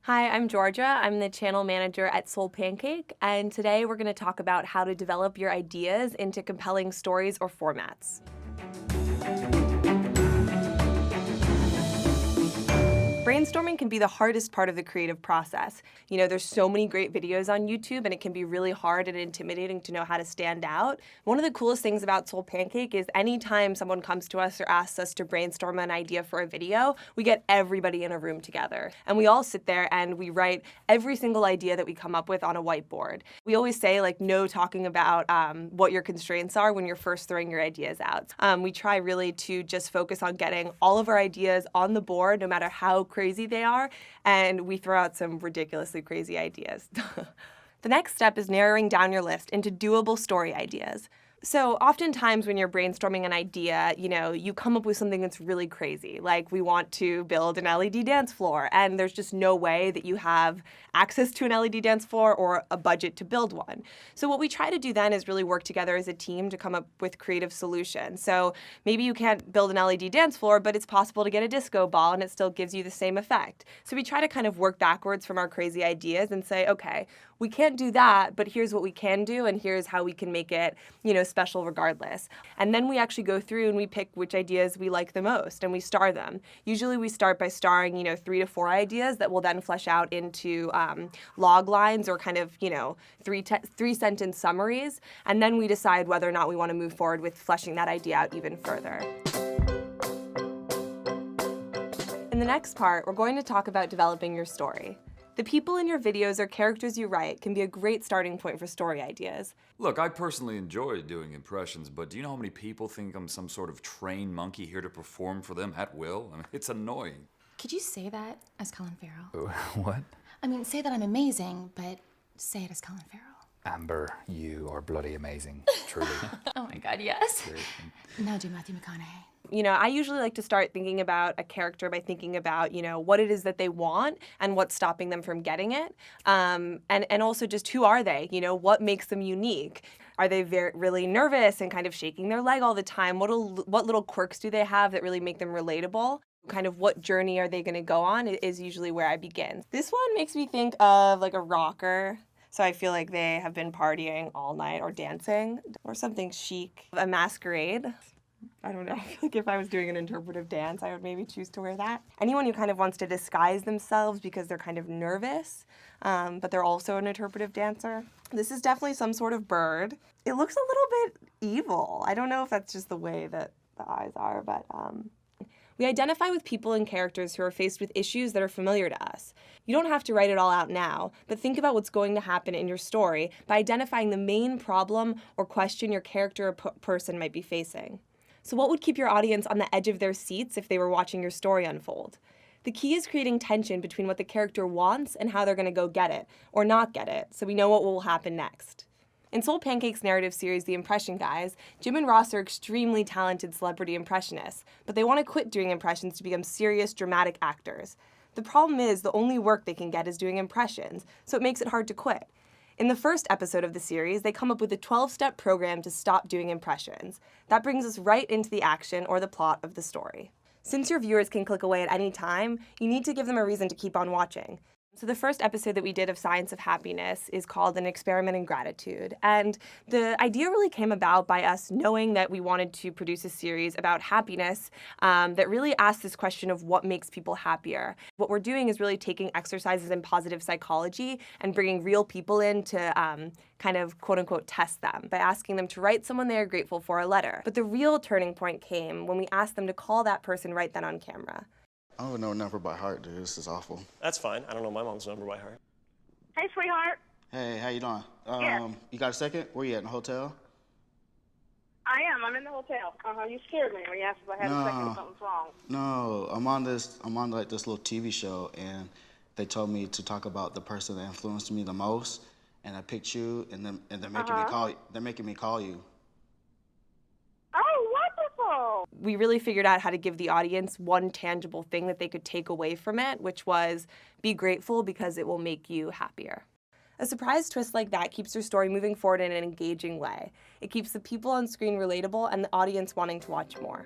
Hi, I'm Georgia. I'm the channel manager at SoulPancake, and today we're going to talk about how to develop your ideas into compelling stories or formats. Brainstorming can be the hardest part of the creative process. You know, there's so many great videos on YouTube, and it can be really hard and intimidating to know how to stand out. One of the coolest things about SoulPancake is anytime someone comes to us or asks us to brainstorm an idea for a video, we get everybody in a room together. And we all sit there and we write every single idea that we come up with on a whiteboard. We always say, like, no talking about what your constraints are when you're first throwing your ideas out. We try really to just focus on getting all of our ideas on the board, no matter how crazy they are, and we throw out some ridiculously crazy ideas. The next step is narrowing down your list into doable story ideas. So oftentimes when you're brainstorming an idea, you come up with something that's really crazy. Like, we want to build an LED dance floor, and there's just no way that you have access to an LED dance floor or a budget to build one. So what we try to do then is really work together as a team to come up with creative solutions. So maybe you can't build an LED dance floor, but it's possible to get a disco ball and it still gives you the same effect. So we try to kind of work backwards from our crazy ideas and say, okay, we can't do that, but here's what we can do, and here's how we can make it, special regardless. And then we actually go through and we pick which ideas we like the most, and we star them. Usually we start by starring, 3 to 4 ideas that will then flesh out into log lines or kind of, 3-sentence summaries, and then we decide whether or not we want to move forward with fleshing that idea out even further. In the next part, we're going to talk about developing your story. The people in your videos or characters you write can be a great starting point for story ideas. Look, I personally enjoy doing impressions, but do you know how many people think I'm some sort of trained monkey here to perform for them at will? I mean, it's annoying. Could you say that as Colin Farrell? What? I mean, say that I'm amazing, but say it as Colin Farrell. Amber, you are bloody amazing, truly. Oh my God, yes. Now do Matthew McConaughey. I usually like to start thinking about a character by thinking about, what it is that they want and what's stopping them from getting it. And also just who are they? What makes them unique? Are they really nervous and kind of shaking their leg all the time? What little quirks do they have that really make them relatable? Kind of what journey are they going to go on is usually where I begin. This one makes me think of like a rocker. So I feel like they have been partying all night or dancing or something chic. A masquerade. I don't know, I feel like if I was doing an interpretive dance, I would maybe choose to wear that. Anyone who kind of wants to disguise themselves because they're kind of nervous, but they're also an interpretive dancer. This is definitely some sort of bird. It looks a little bit evil. I don't know if that's just the way that the eyes are, but we identify with people and characters who are faced with issues that are familiar to us. You don't have to write it all out now, but think about what's going to happen in your story by identifying the main problem or question your character or person might be facing. So what would keep your audience on the edge of their seats if they were watching your story unfold? The key is creating tension between what the character wants and how they're going to go get it, or not get it, so we know what will happen next. In SoulPancake's narrative series, The Impression Guys, Jim and Ross are extremely talented celebrity impressionists, but they want to quit doing impressions to become serious, dramatic actors. The problem is the only work they can get is doing impressions, so it makes it hard to quit. In the first episode of the series, they come up with a 12-step program to stop doing impressions. That brings us right into the action or the plot of the story. Since your viewers can click away at any time, you need to give them a reason to keep on watching. So the first episode that we did of Science of Happiness is called An Experiment in Gratitude. And the idea really came about by us knowing that we wanted to produce a series about happiness that really asks this question of what makes people happier. What we're doing is really taking exercises in positive psychology and bringing real people in to kind of quote-unquote test them by asking them to write someone they are grateful for a letter. But the real turning point came when we asked them to call that person right then on camera. I don't know a number by heart, dude. This is awful. That's fine. I don't know my mom's number by heart. Hey, sweetheart. Hey, how you doing? Yeah. You got a second? Where you at, in the hotel? I am. I'm in the hotel. You scared me when you asked if I had a second if something's wrong. No, I'm on like this little TV show, and they told me to talk about the person that influenced me the most, and I picked you, and they're making me call. They're making me call you. Oh, wonderful. We really figured out how to give the audience one tangible thing that they could take away from it, which was be grateful because it will make you happier. A surprise twist like that keeps your story moving forward in an engaging way. It keeps the people on screen relatable and the audience wanting to watch more.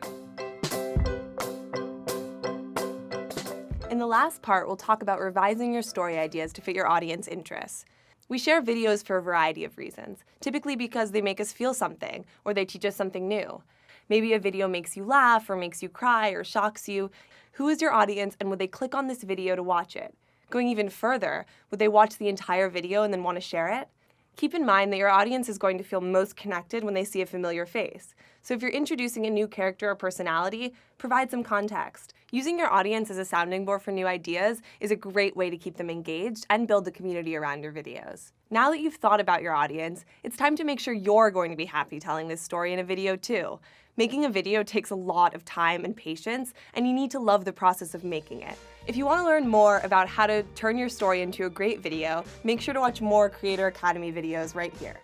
In the last part, we'll talk about revising your story ideas to fit your audience interests. We share videos for a variety of reasons, typically because they make us feel something or they teach us something new. Maybe a video makes you laugh or makes you cry or shocks you. Who is your audience and would they click on this video to watch it? Going even further, would they watch the entire video and then want to share it? Keep in mind that your audience is going to feel most connected when they see a familiar face. So if you're introducing a new character or personality, provide some context. Using your audience as a sounding board for new ideas is a great way to keep them engaged and build a community around your videos. Now that you've thought about your audience, it's time to make sure you're going to be happy telling this story in a video too. Making a video takes a lot of time and patience, and you need to love the process of making it. If you want to learn more about how to turn your story into a great video, make sure to watch more Creator Academy videos right here.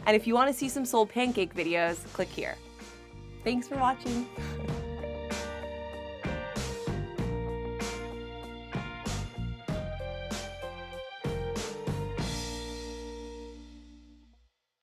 And if you want to see some SoulPancake videos, click here. Thanks for watching.